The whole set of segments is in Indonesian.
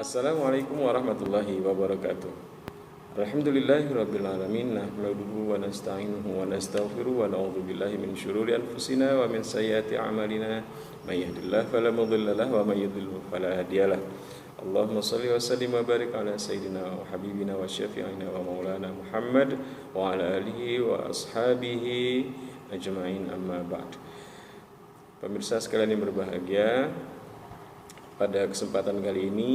Assalamualaikum warahmatullahi wabarakatuh. Alhamdulillahirabbil alamin nahmaduhu wa nasta'inuhu wa nastaghfiruh wa na'udzu billahi min syururi anfusina wa min sayyiati a'malina may yahdihillahu fala mudilla lahu wa may yudlil fala hadiyalah. Allahumma shalli wa sallim wa barik ala sayyidina wa habibina wa syafi'ina wa maulana Muhammad wa ala alihi wa ashabihi ajma'in, amma ba'd. Pemirsa sekalian yang berbahagia, pada kesempatan kali ini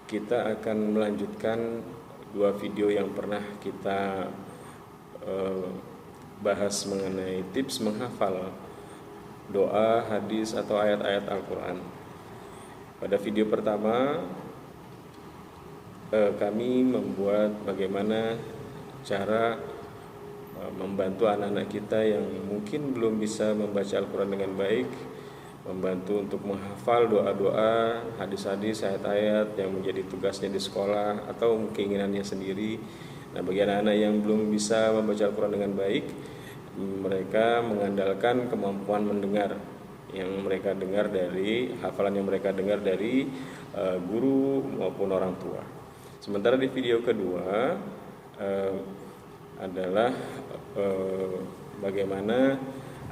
kita akan melanjutkan dua video yang pernah kita bahas mengenai tips menghafal doa, hadis atau ayat-ayat Al-Quran. Pada video pertama kami membuat bagaimana cara membantu anak-anak kita yang mungkin belum bisa membaca Al-Quran dengan baik, membantu untuk menghafal doa-doa, hadis-hadis, ayat-ayat yang menjadi tugasnya di sekolah atau keinginannya sendiri. Nah, bagi anak-anak yang belum bisa membaca Al-Quran dengan baik, mereka mengandalkan kemampuan mendengar yang mereka dengar dari hafalan yang mereka dengar dari guru maupun orang tua. Sementara di video kedua adalah bagaimana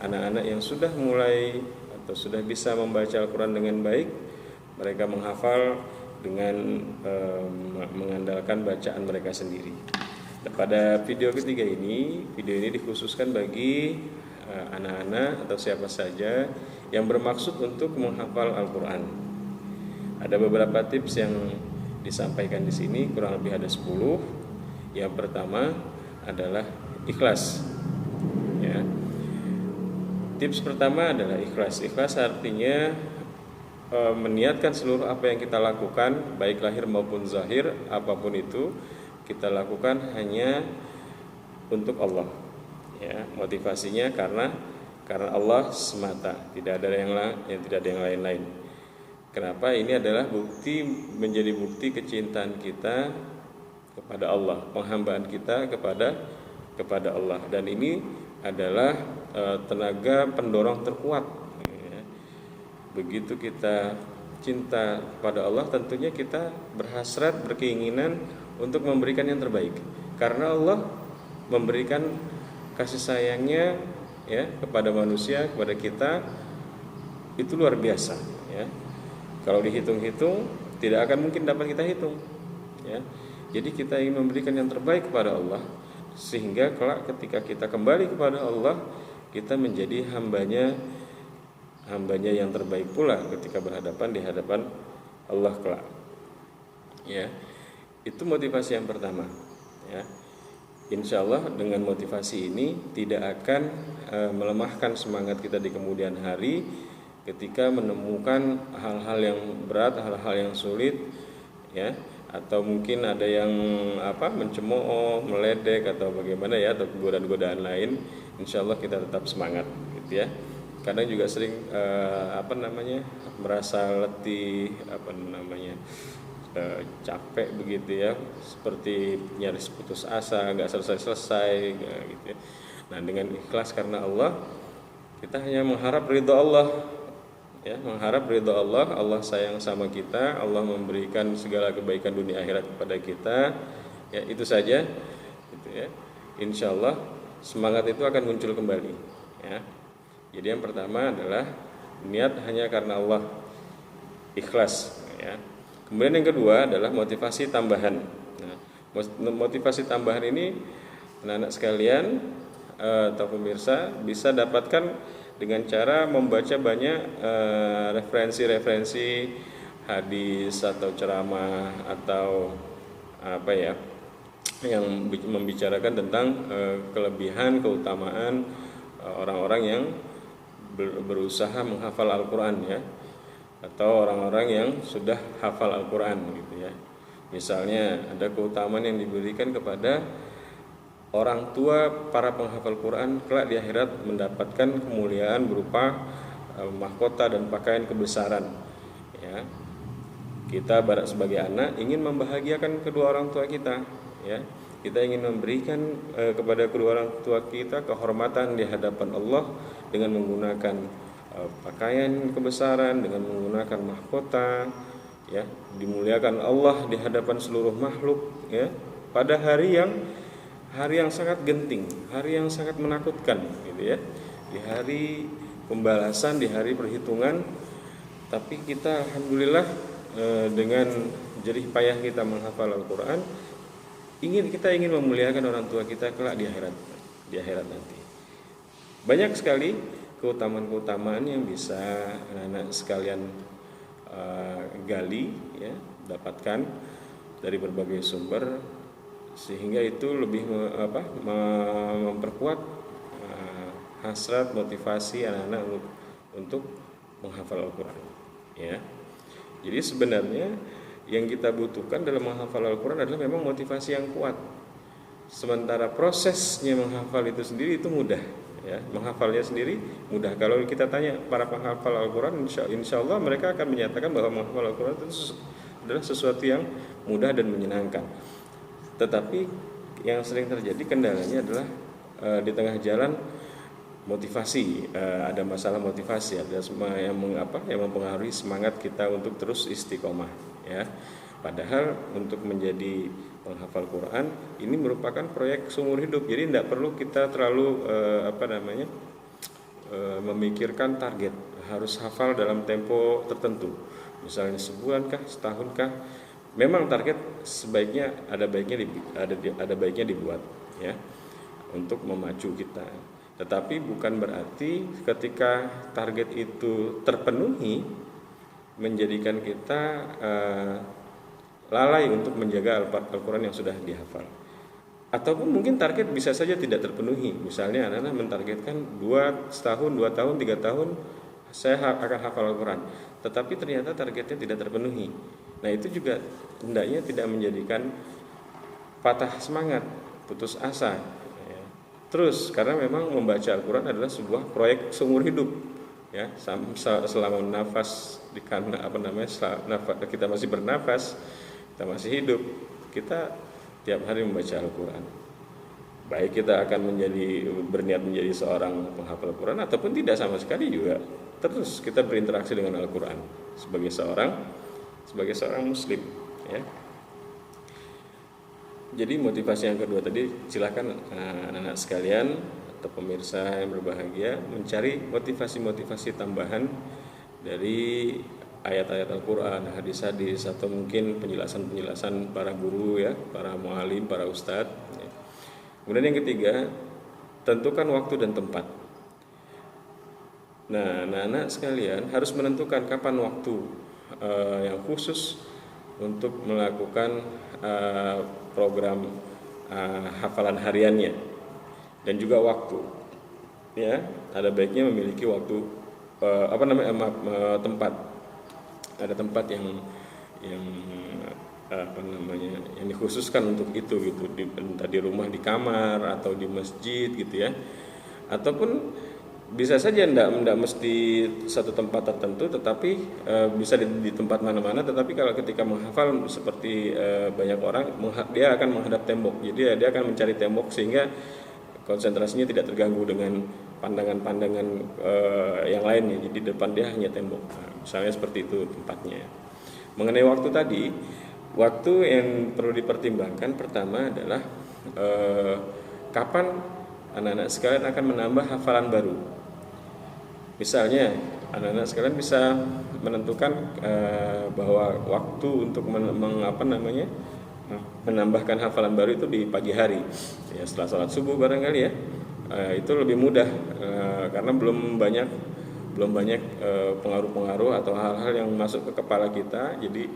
anak-anak yang sudah mulai atau sudah bisa membaca Al-Quran dengan baik, mereka menghafal dengan mengandalkan bacaan mereka sendiri. Nah, pada video ketiga ini, video ini dikhususkan bagi anak-anak atau siapa saja yang bermaksud untuk menghafal Al-Quran. Ada beberapa tips yang disampaikan di sini, kurang lebih ada 10. Yang pertama adalah ikhlas. Ya. Tips pertama adalah ikhlas. Ikhlas artinya meniatkan seluruh apa yang kita lakukan, baik lahir maupun zahir, apapun itu kita lakukan hanya untuk Allah. Ya, motivasinya karena Allah semata, tidak ada yang lain-lain. Kenapa? Ini adalah menjadi bukti kecintaan kita kepada Allah, penghambaan kita kepada Allah, dan ini adalah tenaga pendorong terkuat. Begitu kita cinta pada Allah, tentunya kita berhasrat, berkeinginan untuk memberikan yang terbaik, karena Allah memberikan kasih sayangnya ya kepada manusia, kepada kita, itu luar biasa ya. Kalau dihitung-hitung tidak akan mungkin dapat kita hitung ya. Jadi kita ingin memberikan yang terbaik kepada Allah, sehingga kelak ketika kita kembali kepada Allah, kita menjadi hambanya yang terbaik pula ketika di hadapan Allah kelak. Ya, itu motivasi yang pertama. Ya, insya Allah dengan motivasi ini tidak akan melemahkan semangat kita di kemudian hari ketika menemukan hal-hal yang berat, hal-hal yang sulit, ya. Atau mungkin ada yang mencemooh, meledek atau bagaimana ya, atau godaan-godaan lain, insya Allah kita tetap semangat gitu ya. Kadang juga sering merasa letih, capek begitu ya, seperti nyaris putus asa, nggak selesai gitu ya. Nah, dengan ikhlas karena Allah, kita hanya mengharap ridho Allah. Ya, mengharap ridho Allah, Allah sayang sama kita, Allah memberikan segala kebaikan dunia akhirat kepada kita. Ya, itu saja gitu ya. Insya Allah semangat itu akan muncul kembali ya. Jadi yang pertama adalah niat hanya karena Allah, ikhlas ya. Kemudian yang kedua adalah motivasi tambahan. Nah, motivasi tambahan ini anak-anak sekalian atau pemirsa bisa dapatkan dengan cara membaca banyak referensi-referensi hadis atau ceramah atau yang membicarakan tentang kelebihan, keutamaan orang-orang yang berusaha menghafal Al-Quran ya, atau orang-orang yang sudah hafal Al-Quran gitu ya. Misalnya ada keutamaan yang diberikan kepada orang tua para penghafal Quran kelak di akhirat, mendapatkan kemuliaan berupa mahkota dan pakaian kebesaran ya. Kita sebagai anak ingin membahagiakan kedua orang tua kita ya. Kita ingin memberikan kepada kedua orang tua kita kehormatan di hadapan Allah dengan menggunakan pakaian kebesaran, dengan menggunakan mahkota ya, dimuliakan Allah di hadapan seluruh makhluk, ya, pada hari yang sangat genting, hari yang sangat menakutkan, gitu ya, di hari pembalasan, di hari perhitungan. Tapi kita alhamdulillah dengan jerih payah kita menghafal Al-Quran, kita ingin memuliakan orang tua kita kelak di akhirat nanti. Banyak sekali keutamaan-keutamaan yang bisa anak-anak sekalian gali, ya, dapatkan dari berbagai sumber, sehingga itu lebih memperkuat hasrat, motivasi anak-anak untuk menghafal Al-Quran, ya. Jadi sebenarnya yang kita butuhkan dalam menghafal Al-Quran adalah memang motivasi yang kuat. Sementara prosesnya menghafal itu sendiri itu mudah, ya. Menghafalnya sendiri mudah. Kalau kita tanya para penghafal Al-Quran, insya Allah mereka akan menyatakan bahwa menghafal Al-Quran itu adalah sesuatu yang mudah dan menyenangkan. Tetapi yang sering terjadi kendalanya adalah di tengah jalan motivasi, ada masalah motivasi, ada yang mempengaruhi semangat kita untuk terus istiqomah, ya. Padahal untuk menjadi penghafal Quran ini merupakan proyek seumur hidup. Jadi tidak perlu kita terlalu memikirkan target harus hafal dalam tempo tertentu, misalnya sebulan kah, setahun kah. Memang target sebaiknya ada baiknya dibuat, ya, untuk memacu kita. Tetapi bukan berarti ketika target itu terpenuhi menjadikan kita lalai untuk menjaga Al-Quran yang sudah dihafal. Ataupun mungkin target bisa saja tidak terpenuhi. Misalnya anak-anak mentargetkan 2 tahun, 3 tahun saya akan hafal Al-Quran, tetapi ternyata targetnya tidak terpenuhi. Nah, itu juga hendaknya tidak menjadikan patah semangat, putus asa. Terus, karena memang membaca Al-Quran adalah sebuah proyek seumur hidup, ya. Selama nafas kita masih bernafas, kita masih hidup, kita tiap hari membaca Al-Quran. Baik kita akan berniat menjadi seorang penghafal Al-Quran ataupun tidak sama sekali juga. Terus kita berinteraksi dengan Al-Quran sebagai seorang muslim, ya. Jadi motivasi yang kedua tadi, silakan anak-anak sekalian atau pemirsa yang berbahagia mencari motivasi-motivasi tambahan dari ayat-ayat Al-Quran, hadis-hadis, atau mungkin penjelasan-penjelasan para guru, ya, para mu'alim, para ustadz, ya. Kemudian yang ketiga, tentukan waktu dan tempat. Nah, anak-anak sekalian harus menentukan kapan waktu yang khusus untuk melakukan program hafalan hariannya, dan juga waktu, ya. Ada baiknya memiliki waktu tempat. Ada tempat yang dikhususkan untuk itu, gitu, entah di rumah, di kamar, atau di masjid, gitu, ya. Ataupun bisa saja tidak mesti satu tempat tertentu, tetapi bisa di tempat mana-mana. Tetapi kalau ketika menghafal seperti banyak orang, dia akan menghadap tembok. Jadi dia akan mencari tembok sehingga konsentrasinya tidak terganggu dengan pandangan-pandangan yang lainnya. Jadi di depan dia hanya tembok. Nah, misalnya seperti itu tempatnya. Mengenai waktu tadi, waktu yang perlu dipertimbangkan pertama adalah kapan anak-anak sekalian akan menambah hafalan baru. Misalnya anak-anak sekalian bisa menentukan bahwa waktu untuk menambahkan hafalan baru itu di pagi hari, ya, setelah sholat subuh barangkali, ya. Itu lebih mudah karena belum banyak pengaruh-pengaruh atau hal-hal yang masuk ke kepala kita. Jadi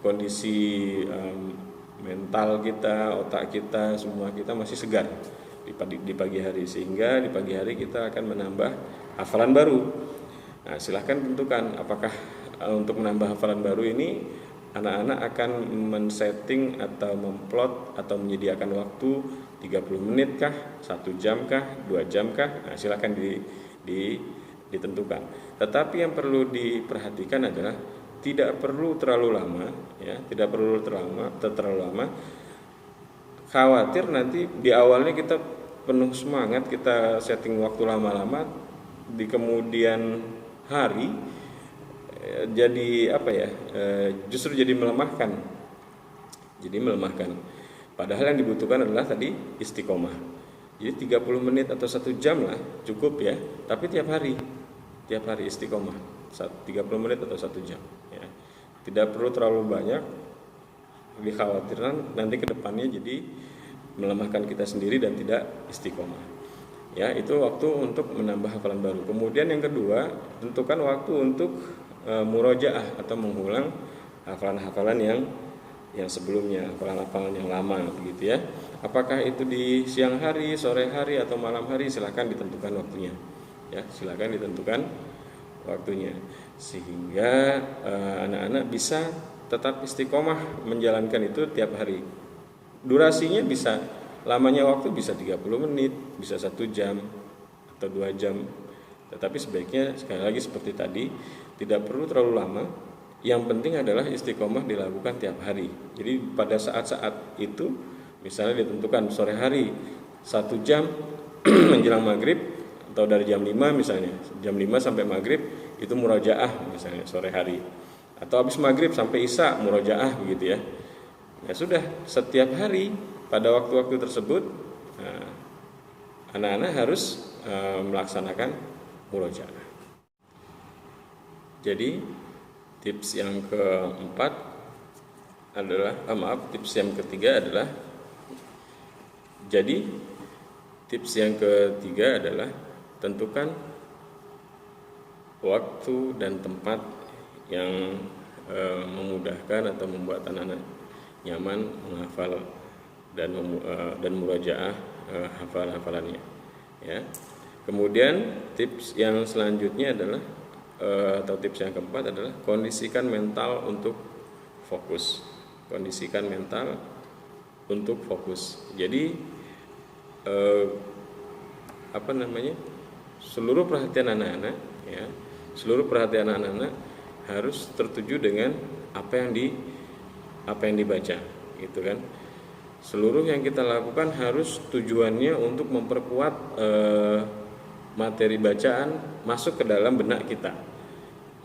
kondisi mental kita, otak kita, semua kita masih segar di pagi hari, sehingga di pagi hari kita akan menambah hafalan baru. Nah, silahkan tentukan apakah untuk menambah hafalan baru ini anak-anak akan men-setting atau memplot atau menyediakan waktu 30 menit kah, 1 jam kah, 2 jam kah. Nah, silahkan ditentukan. Tetapi yang perlu diperhatikan adalah tidak perlu terlalu lama, ya, tidak perlu terlalu lama. Khawatir nanti di awalnya kita penuh semangat, kita setting waktu lama-lama, di kemudian hari jadi apa ya? Justru jadi melemahkan. Jadi melemahkan. Padahal yang dibutuhkan adalah tadi istiqomah. Jadi 30 menit atau 1 jam lah cukup ya. Tapi tiap hari istiqomah 30 menit atau 1 jam ya. Tidak perlu terlalu banyak, dikhawatirkan nanti kedepannya jadi melemahkan kita sendiri dan tidak istiqomah ya. Itu waktu untuk menambah hafalan baru. Kemudian yang kedua, tentukan waktu untuk murojaah atau mengulang hafalan-hafalan yang sebelumnya, hafalan-hafalan yang lama begitu ya. Apakah itu di siang hari, sore hari atau malam hari, silakan ditentukan waktunya ya, silakan ditentukan waktunya sehingga anak-anak bisa tetap istiqomah menjalankan itu tiap hari. Durasinya bisa, lamanya waktu bisa 30 menit, bisa 1 jam atau 2 jam. Tetapi sebaiknya sekali lagi seperti tadi, tidak perlu terlalu lama. Yang penting adalah istiqomah dilakukan tiap hari. Jadi pada saat-saat itu, misalnya ditentukan sore hari 1 jam menjelang maghrib, atau dari jam 5 misalnya, jam 5 sampai maghrib itu murojaah misalnya sore hari. Atau habis maghrib sampai isya murojaah begitu ya. Ya sudah, setiap hari pada waktu-waktu tersebut anak-anak harus melaksanakan murojaah. Jadi tips yang keempat adalah tips yang ketiga adalah tentukan waktu dan tempat yang memudahkan atau membuat anak-anak nyaman menghafal dan murojaah hafalannya ya. Kemudian tips yang selanjutnya adalah atau tips yang keempat adalah kondisikan mental untuk fokus. Kondisikan mental untuk fokus. Jadi seluruh perhatian anak-anak ya, seluruh perhatian anak-anak harus tertuju dengan apa yang dibaca gitu kan. Seluruh yang kita lakukan harus tujuannya untuk memperkuat materi bacaan masuk ke dalam benak kita.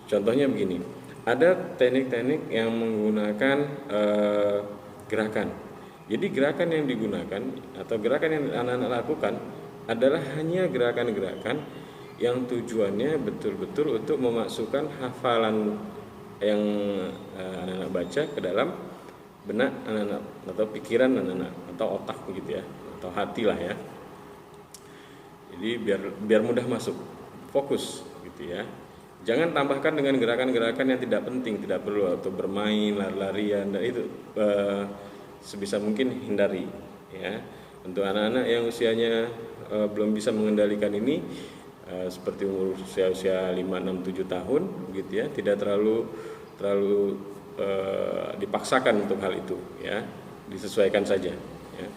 Contohnya begini, ada teknik-teknik yang menggunakan gerakan. Jadi gerakan yang digunakan atau gerakan yang anak-anak lakukan adalah hanya gerakan-gerakan yang tujuannya betul-betul untuk memasukkan hafalan yang anak-anak baca ke dalam benak anak-anak atau pikiran anak-anak atau otak begitu ya, atau hati lah ya. Jadi biar mudah masuk, fokus gitu ya. Jangan tambahkan dengan gerakan-gerakan yang tidak penting, tidak perlu, atau bermain, lari-larian, dan itu sebisa mungkin hindari ya. Untuk anak-anak yang usianya belum bisa mengendalikan ini, seperti umur usia 5, 6, 7 tahun gitu ya, tidak terlalu dipaksakan untuk hal itu ya, disesuaikan saja ya.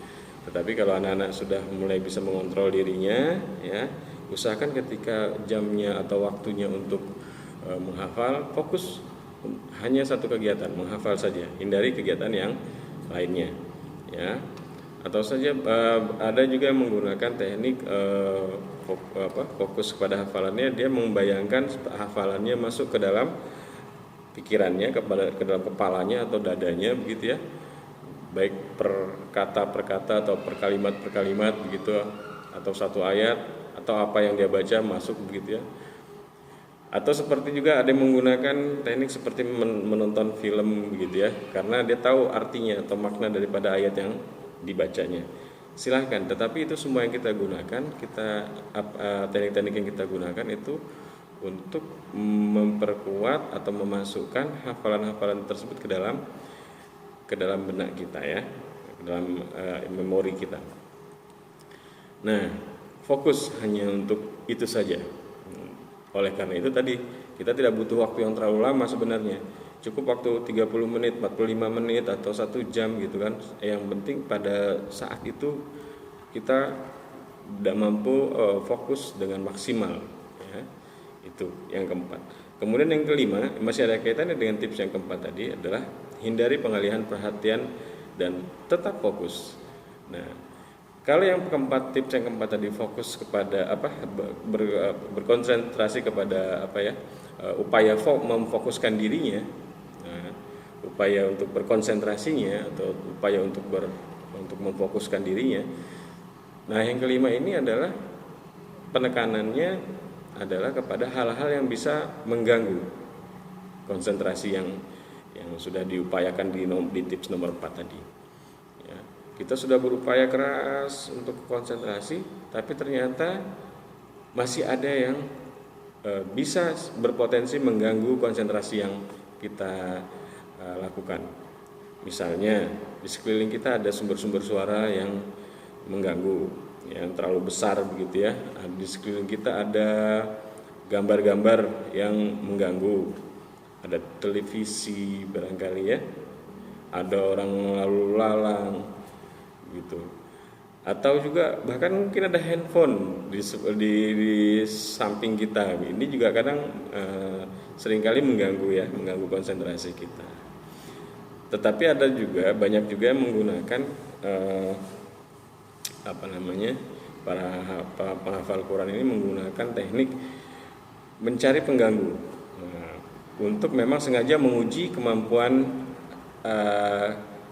Tetapi kalau anak-anak sudah mulai bisa mengontrol dirinya ya, usahakan ketika jamnya atau waktunya untuk menghafal, fokus hanya satu kegiatan, menghafal saja, hindari kegiatan yang lainnya ya. Atau saja ada juga yang menggunakan teknik fokus pada hafalannya, dia membayangkan hafalannya masuk ke dalam pikirannya, ke dalam kepalanya atau dadanya begitu ya, baik per kata atau per kalimat begitu, atau satu ayat atau apa yang dia baca masuk begitu ya. Atau seperti juga ada yang menggunakan teknik seperti menonton film begitu ya, karena dia tahu artinya atau makna daripada ayat yang dibacanya. Silahkan, tetapi itu semua yang kita gunakan, teknik-teknik yang kita gunakan itu untuk memperkuat atau memasukkan hafalan-hafalan tersebut ke dalam benak kita ya, ke dalam memori kita. Nah, fokus hanya untuk itu saja. Oleh karena itu tadi kita tidak butuh waktu yang terlalu lama sebenarnya. Cukup waktu 30 menit, 45 menit atau 1 jam gitu kan. Yang penting pada saat itu kita tidak mampu fokus dengan maksimal ya. Itu yang keempat. Kemudian yang kelima, masih ada kaitannya dengan tips yang keempat tadi, adalah hindari pengalihan perhatian dan tetap fokus. Nah, Kalau yang keempat, tips yang keempat tadi fokus kepada berkonsentrasi kepada upaya memfokuskan dirinya, nah, upaya untuk berkonsentrasinya atau upaya untuk memfokuskan dirinya. Nah, yang kelima ini adalah penekanannya adalah kepada hal-hal yang bisa mengganggu konsentrasi yang sudah diupayakan di tips nomor 4 tadi. Ya, kita sudah berupaya keras untuk konsentrasi, tapi ternyata masih ada yang bisa berpotensi mengganggu konsentrasi yang kita lakukan. Misalnya di sekeliling kita ada sumber-sumber suara yang mengganggu, yang terlalu besar begitu ya. Di sekeliling kita ada gambar-gambar yang mengganggu, ada televisi barangkali ya, ada orang lalu lalang gitu, atau juga bahkan mungkin ada handphone di samping kita. Ini juga kadang seringkali mengganggu konsentrasi kita. Tetapi ada juga banyak juga yang menggunakan para penghafal Quran ini menggunakan teknik mencari pengganggu untuk memang sengaja menguji kemampuan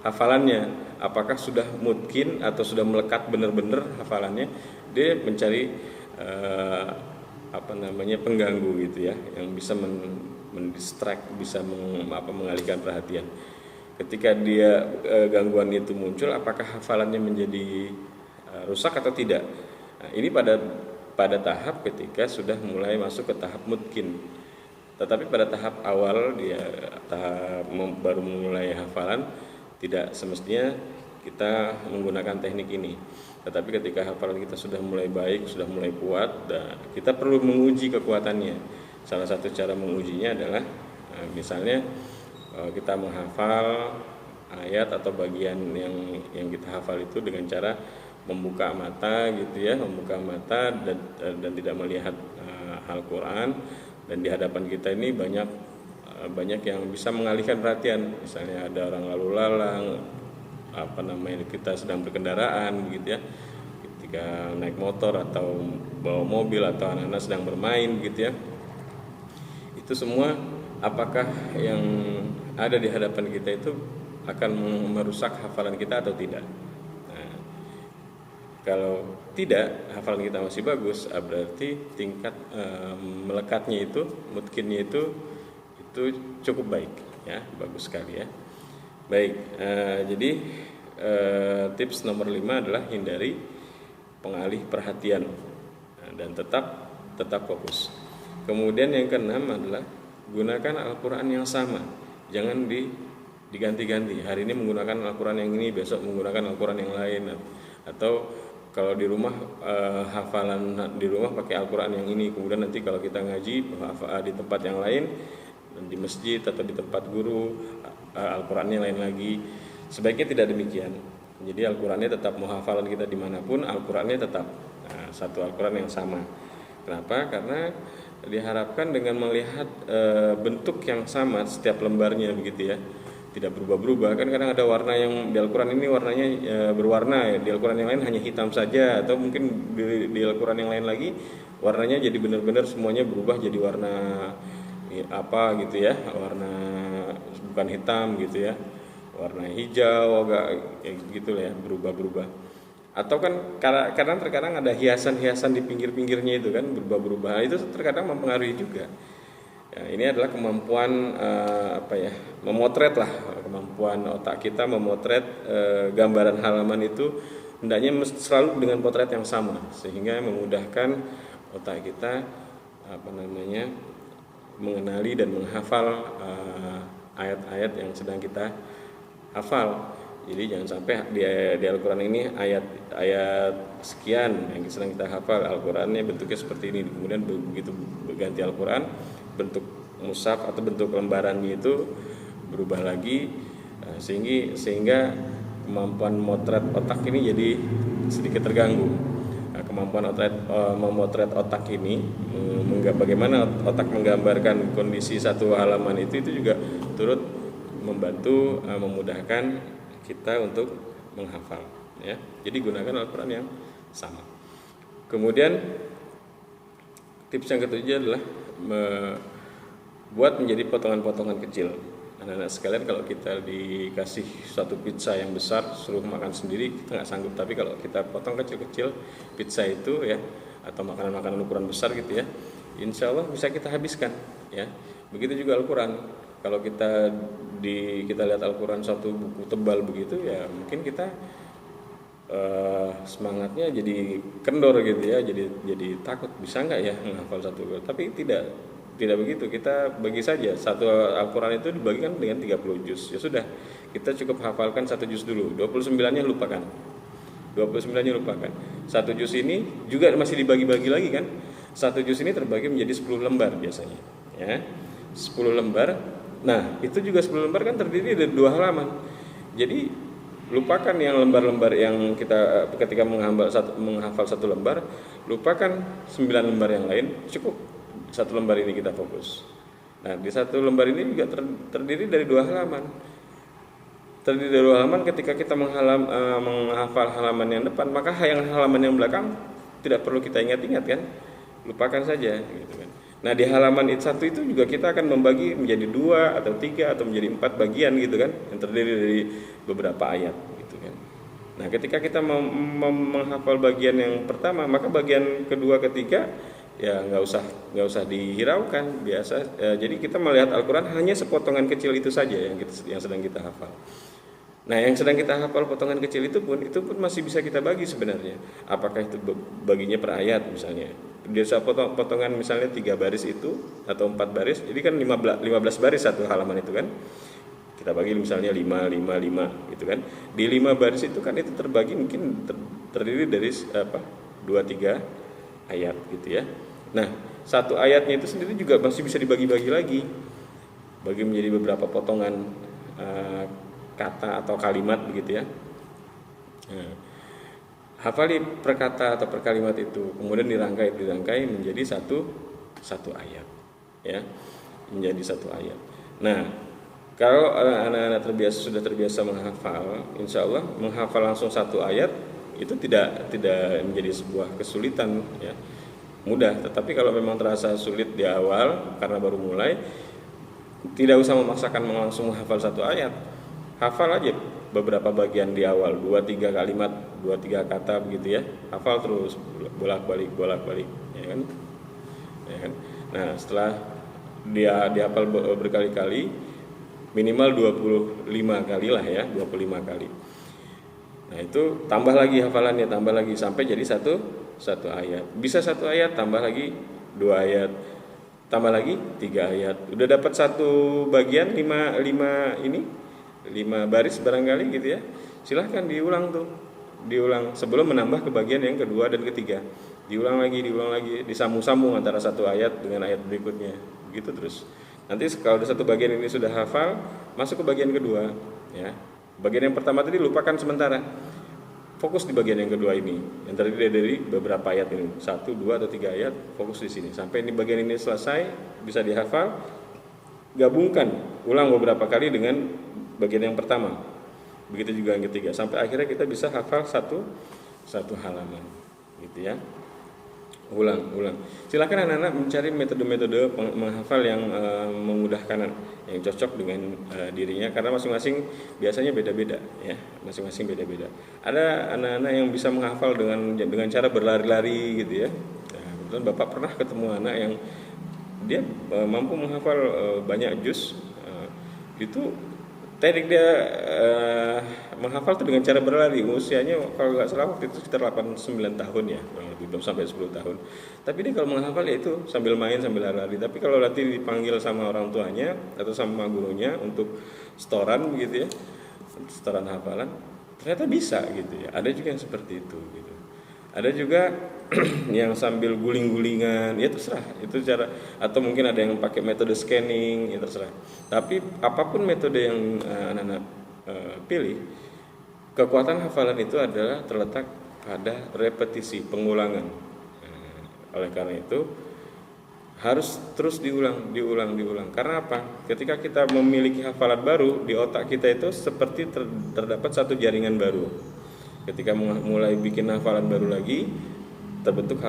hafalannya, apakah sudah mungkin atau sudah melekat benar-benar hafalannya. Dia mencari pengganggu gitu ya, yang bisa mendistract, bisa mengalihkan perhatian. Ketika dia gangguan itu muncul, apakah hafalannya menjadi rusak atau tidak. Nah, ini pada tahap ketika sudah mulai masuk ke tahap mungkin. Tetapi pada tahap awal dia baru mulai hafalan, tidak semestinya kita menggunakan teknik ini. Tetapi ketika hafalan kita sudah mulai baik, sudah mulai kuat, kita perlu menguji kekuatannya. Salah satu cara mengujinya adalah misalnya kita menghafal ayat atau bagian yang kita hafal itu dengan cara membuka mata gitu ya, membuka mata dan tidak melihat Al-Quran, dan di hadapan kita ini banyak yang bisa mengalihkan perhatian. Misalnya ada orang lalu lalang, kita sedang berkendaraan gitu ya, ketika naik motor atau bawa mobil, atau anak-anak sedang bermain gitu ya. Itu semua apakah yang ada di hadapan kita itu akan merusak hafalan kita atau tidak. Kalau tidak, hafalan kita masih bagus, berarti tingkat melekatnya itu, mungkinnya itu cukup baik ya, bagus sekali ya. Baik, jadi tips nomor 5 adalah hindari pengalih perhatian dan tetap fokus. Kemudian yang keenam adalah gunakan Al-Quran yang sama, jangan diganti-ganti. Hari ini menggunakan Al-Quran yang ini, besok menggunakan Al-Quran yang lain, atau kalau di rumah hafalan di rumah pakai Al-Quran yang ini, kemudian nanti kalau kita ngaji di tempat yang lain, di masjid atau di tempat guru, Al-Qurannya lain lagi. Sebaiknya tidak demikian. Jadi Al-Qurannya tetap, mau hafalan kita dimanapun, Al-Qurannya tetap satu Al-Quran yang sama. Kenapa? Karena diharapkan dengan melihat bentuk yang sama setiap lembarnya begitu ya, tidak berubah-berubah. Kan kadang ada warna yang di Al-Quran ini warnanya berwarna, di Al-Quran yang lain hanya hitam saja, atau mungkin di Al-Quran yang lain lagi warnanya jadi benar-benar semuanya berubah jadi warna apa gitu ya, warna bukan hitam gitu ya, warna hijau agak gitu ya, berubah-berubah. Atau kan terkadang ada hiasan-hiasan di pinggir-pinggirnya itu kan berubah-berubah, itu terkadang mempengaruhi juga. Ya, ini adalah kemampuan memotret lah, kemampuan otak kita memotret gambaran halaman itu hendaknya selalu dengan potret yang sama, sehingga memudahkan otak kita mengenali dan menghafal ayat-ayat yang sedang kita hafal. Jadi jangan sampai di Al-Quran ini ayat sekian yang sedang kita hafal, Al-Qurannya bentuknya seperti ini, kemudian begitu berganti Al-Quran, bentuk mushaf atau bentuk lembarannya itu berubah lagi, sehingga kemampuan motret otak ini jadi sedikit terganggu. Kemampuan memotret otak ini, bagaimana otak menggambarkan kondisi satu halaman itu juga turut membantu memudahkan kita untuk menghafal ya. Jadi gunakan Al-Quran yang sama. Kemudian tips yang ketujuh adalah buat menjadi potongan-potongan kecil. Anak-anak sekalian, kalau kita dikasih suatu pizza yang besar suruh makan sendiri kita nggak sanggup, tapi kalau kita potong kecil-kecil pizza itu ya, atau makanan-makanan ukuran besar gitu ya, insya Allah bisa kita habiskan ya. Begitu juga Al-Quran. Kalau kita lihat Al-Quran satu buku tebal begitu ya, mungkin kita semangatnya jadi kendor gitu ya, jadi takut bisa nggak ya menghafal satu. Tapi tidak begitu. Kita bagi saja satu Al-Quran itu dibagikan dengan 30 juz. Ya sudah, kita cukup hafalkan satu juz dulu. 29-nya lupakan. 29-nya lupakan. Satu juz ini juga masih dibagi-bagi lagi kan. Satu juz ini terbagi menjadi 10 lembar biasanya ya. 10 lembar. Nah, itu juga 10 lembar kan terdiri dari 2 halaman. Jadi lupakan yang lembar-lembar yang kita ketika menghafal satu lembar, lupakan 9 lembar yang lain, cukup satu lembar ini kita fokus. Nah, di satu lembar ini juga terdiri dari 2 halaman. Terdiri dari 2 halaman, ketika kita menghafal halaman yang depan, maka yang halaman yang belakang tidak perlu kita ingat-ingat kan, lupakan saja gitu kan. Nah, di halaman satu itu juga kita akan membagi menjadi 2 atau 3 atau menjadi 4 bagian gitu kan, yang terdiri dari beberapa ayat gitu kan. Nah, ketika kita menghafal bagian yang pertama, maka bagian kedua, ketiga ya nggak usah dihiraukan biasa. Jadi kita melihat Al-Quran hanya sepotongan kecil itu saja yang sedang kita hafal. Nah, yang sedang kita hafal potongan kecil itu pun masih bisa kita bagi sebenarnya. Apakah itu baginya per ayat misalnya. Biasa potongan misalnya 3 baris itu atau 4 baris, jadi kan 15 baris satu halaman itu kan. Kita bagi misalnya 5 gitu kan. Di 5 baris itu kan itu terbagi mungkin terdiri dari 2-3 ayat gitu ya. Nah, satu ayatnya itu sendiri juga masih bisa dibagi-bagi lagi. Bagi menjadi beberapa potongan kata atau kalimat begitu ya. Nah, hafali per kata atau per kalimat itu, kemudian dirangkai menjadi satu ayat ya, menjadi satu ayat. Nah, kalau anak-anak sudah terbiasa menghafal, insya Allah menghafal langsung satu ayat itu tidak menjadi sebuah kesulitan ya, mudah. Tetapi kalau memang terasa sulit di awal karena baru mulai, tidak usah memaksakan langsung menghafal satu ayat. Hafal aja beberapa bagian di awal, 2-3 kalimat, 2-3 kata begitu ya. Hafal terus bolak-balik ya kan? Ya kan? Nah, setelah dia dihafal berkali-kali, minimal 25 kali lah ya, 25 kali. Nah, itu tambah lagi hafalannya, tambah lagi sampai jadi satu ayat. Bisa satu ayat, tambah lagi 2 ayat, tambah lagi 3 ayat. Udah dapat satu bagian 5 baris barangkali gitu ya. Silahkan diulang sebelum menambah ke bagian yang kedua dan ketiga. Diulang lagi, disambung-sambung antara satu ayat dengan ayat berikutnya. Begitu terus. Nanti kalau satu bagian ini sudah hafal, masuk ke bagian kedua ya. Bagian yang pertama tadi lupakan sementara. Fokus di bagian yang kedua ini, yang terdiri dari beberapa ayat ini, 1, 2 atau 3 ayat, fokus di sini. Sampai ini bagian ini selesai, bisa dihafal. Gabungkan, ulang beberapa kali dengan bagian yang pertama, begitu juga yang ketiga, sampai akhirnya kita bisa hafal satu halaman gitu ya. Ulang. Silakan anak-anak mencari metode-metode menghafal yang memudahkan, yang cocok dengan dirinya, karena masing-masing biasanya beda-beda ya, masing-masing beda-beda. Ada anak-anak yang bisa menghafal dengan cara berlari-lari gitu ya. Nah, kebetulan Bapak pernah ketemu anak yang dia mampu menghafal banyak juz. Itu teknik dia menghafal itu dengan cara berlari. Usianya kalau nggak salah waktu itu sekitar 8-9 tahun ya, belum sampai 10 tahun. Tapi dia kalau menghafal ya itu sambil main, sambil lari. Tapi kalau nanti dipanggil sama orang tuanya atau sama gurunya untuk setoran begitu ya, setoran hafalan, ternyata bisa gitu ya. Ada juga yang seperti itu gitu. Ada juga yang sambil guling-gulingan, ya terserah itu cara, atau mungkin ada yang pakai metode scanning, ya terserah. Tapi apapun metode yang anak-anak pilih, kekuatan hafalan itu adalah terletak pada repetisi, pengulangan. Oleh karena itu harus terus diulang. Karena apa? Ketika kita memiliki hafalan baru di otak kita itu seperti terdapat satu jaringan baru. Ketika mulai bikin hafalan baru lagi, terbentuk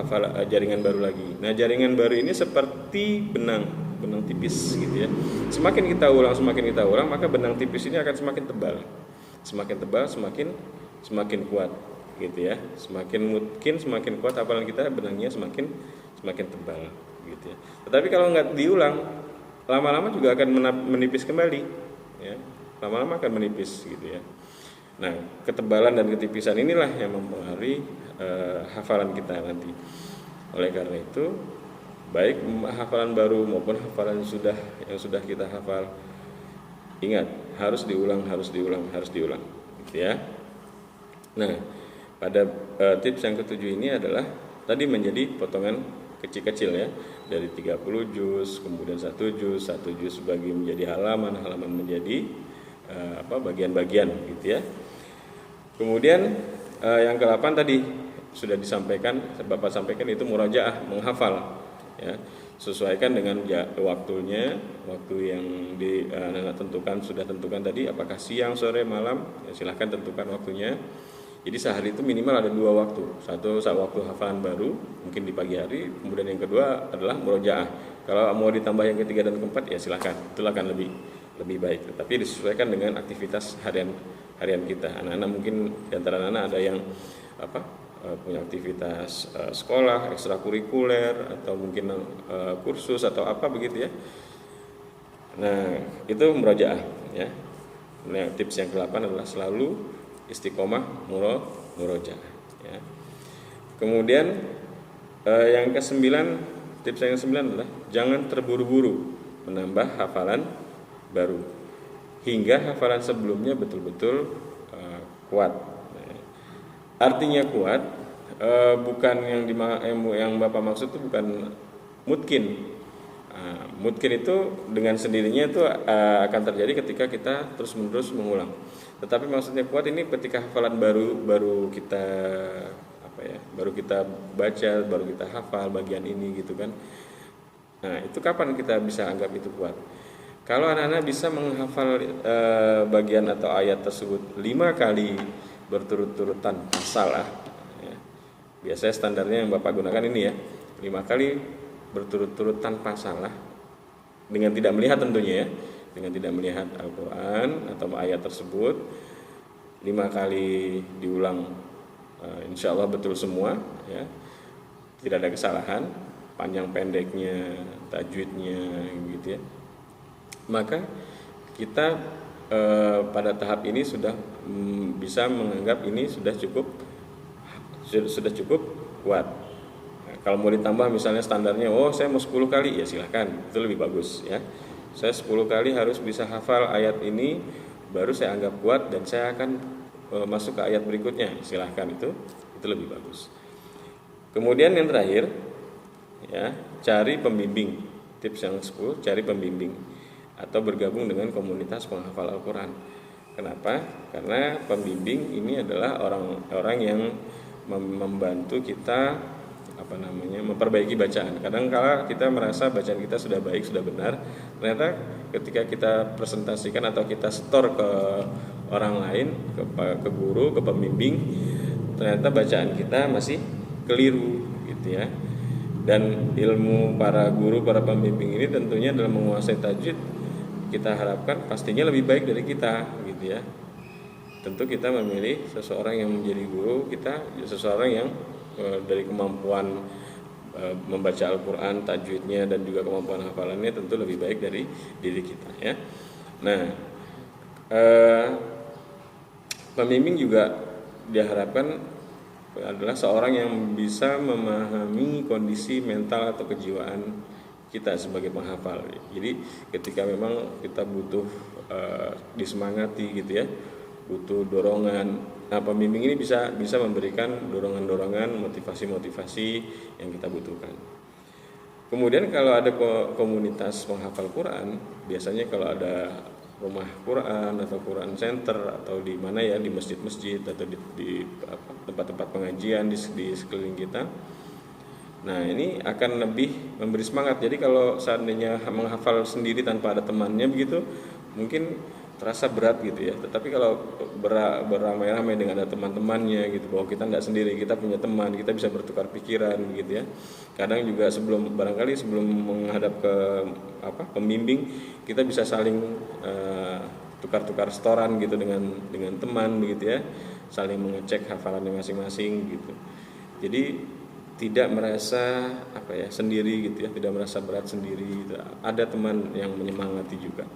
jaringan baru lagi. Nah, jaringan baru ini seperti benang tipis gitu ya. Semakin kita ulang, maka benang tipis ini akan semakin tebal. Semakin tebal, semakin kuat gitu ya. Semakin kuat hafalan kita, benangnya semakin tebal gitu ya. Tetapi kalau nggak diulang, lama-lama juga akan menipis kembali ya. Lama-lama akan menipis gitu ya. Nah, ketebalan dan ketipisan inilah yang mempengaruhi hafalan kita nanti. Oleh karena itu, baik hafalan baru maupun hafalan yang sudah kita hafal, ingat harus diulang gitu ya. Nah, pada tips yang ketujuh ini adalah tadi menjadi potongan kecil-kecil ya, dari 30 juz, kemudian 1 juz bagi menjadi halaman menjadi bagian-bagian gitu ya. Kemudian yang ke-8 tadi sudah disampaikan, Bapak sampaikan, itu murajaah, menghafal ya. Sesuaikan dengan waktunya, waktu yang sudah tentukan tadi, apakah siang, sore, malam, ya silahkan tentukan waktunya. Jadi sehari itu minimal ada 2 waktu. Satu saat waktu hafalan baru, mungkin di pagi hari. Kemudian yang kedua adalah murojaah. Kalau mau ditambah yang ketiga dan keempat, ya silahkan. Itulah akan lebih baik. Tetapi disesuaikan dengan aktivitas harian kita. Anak-anak mungkin di antara anak-anak ada yang punya aktivitas sekolah, ekstrakurikuler, atau mungkin kursus atau apa begitu ya. Nah, itu murojaah ya. Nah, tips yang ke-8 adalah selalu istiqomah murojaah ya. Kemudian yang ke-9, tips yang ke-9 adalah jangan terburu-buru menambah hafalan baru hingga hafalan sebelumnya betul-betul kuat. Nah, artinya kuat bukan yang Bapak maksud itu bukan mungkin. Mungkin itu dengan sendirinya itu akan terjadi ketika kita terus-menerus mengulang. Tetapi maksudnya kuat ini ketika hafalan baru kita baca, baru kita hafal bagian ini gitu kan. Nah, itu kapan kita bisa anggap itu kuat? Kalau anak-anak bisa menghafal bagian atau ayat tersebut 5 kali berturut-turut tanpa salah ya. Biasanya standarnya yang Bapak gunakan ini ya, 5 kali berturut-turut tanpa salah, dengan tidak melihat tentunya ya, dengan tidak melihat Al-Quran atau ayat tersebut, 5 kali diulang, insya Allah betul semua ya, tidak ada kesalahan, panjang pendeknya, tajwidnya gitu ya. Maka kita pada tahap ini sudah bisa menganggap ini sudah cukup kuat. Kalau mau ditambah misalnya standarnya, saya mau 10 kali, ya silahkan, itu lebih bagus ya. Saya 10 kali harus bisa hafal ayat ini, baru saya anggap kuat dan saya akan masuk ke ayat berikutnya, silahkan, itu lebih bagus. Kemudian yang terakhir ya, cari pembimbing. Tips yang 10, cari pembimbing atau bergabung dengan komunitas penghafal Al-Quran. Kenapa? Karena pembimbing ini adalah orang-orang yang membantu kita memperbaiki bacaan. Kadang-kala kita merasa bacaan kita sudah baik, sudah benar. Ternyata ketika kita presentasikan atau kita setor ke orang lain, ke guru, ke pembimbing, ternyata bacaan kita masih keliru gitu ya. Dan ilmu para guru, para pembimbing ini tentunya dalam menguasai tajwid, kita harapkan pastinya lebih baik dari kita gitu ya. Tentu kita memilih seseorang yang menjadi guru kita, seseorang yang dari kemampuan membaca Al-Quran, tajwidnya, dan juga kemampuan hafalannya tentu lebih baik dari diri kita ya. Nah, pembimbing juga diharapkan adalah seorang yang bisa memahami kondisi mental atau kejiwaan kita sebagai penghafal. Jadi ketika memang kita butuh disemangati gitu ya, butuh dorongan. Nah, pembimbing ini bisa memberikan dorongan-dorongan, motivasi-motivasi yang kita butuhkan. Kemudian kalau ada komunitas penghafal Quran, biasanya kalau ada rumah Quran atau Quran Center atau di mana ya, di masjid-masjid atau di tempat-tempat pengajian di sekeliling kita. Nah, ini akan lebih memberi semangat. Jadi kalau seandainya menghafal sendiri tanpa ada temannya begitu, mungkin terasa berat gitu ya. Tetapi kalau beramai-ramai dengan ada teman-temannya gitu, bahwa kita nggak sendiri, kita punya teman, kita bisa bertukar pikiran gitu ya. Kadang juga barangkali sebelum menghadap ke pembimbing, kita bisa saling tukar-tukar setoran gitu dengan teman begitu ya, saling mengecek hafalannya masing-masing gitu. Jadi tidak merasa sendiri gitu ya, tidak merasa berat sendiri gitu. Ada teman yang menyemangati juga.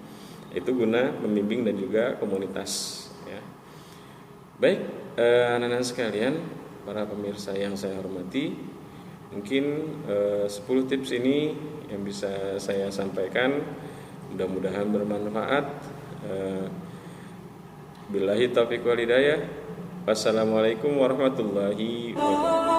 Itu guna pembimbing dan juga komunitas ya. Baik, anak-anak sekalian, para pemirsa yang saya hormati, mungkin 10 tips ini yang bisa saya sampaikan, mudah-mudahan bermanfaat. Billahi taufiq wal hidayah. Wassalamualaikum warahmatullahi wabarakatuh.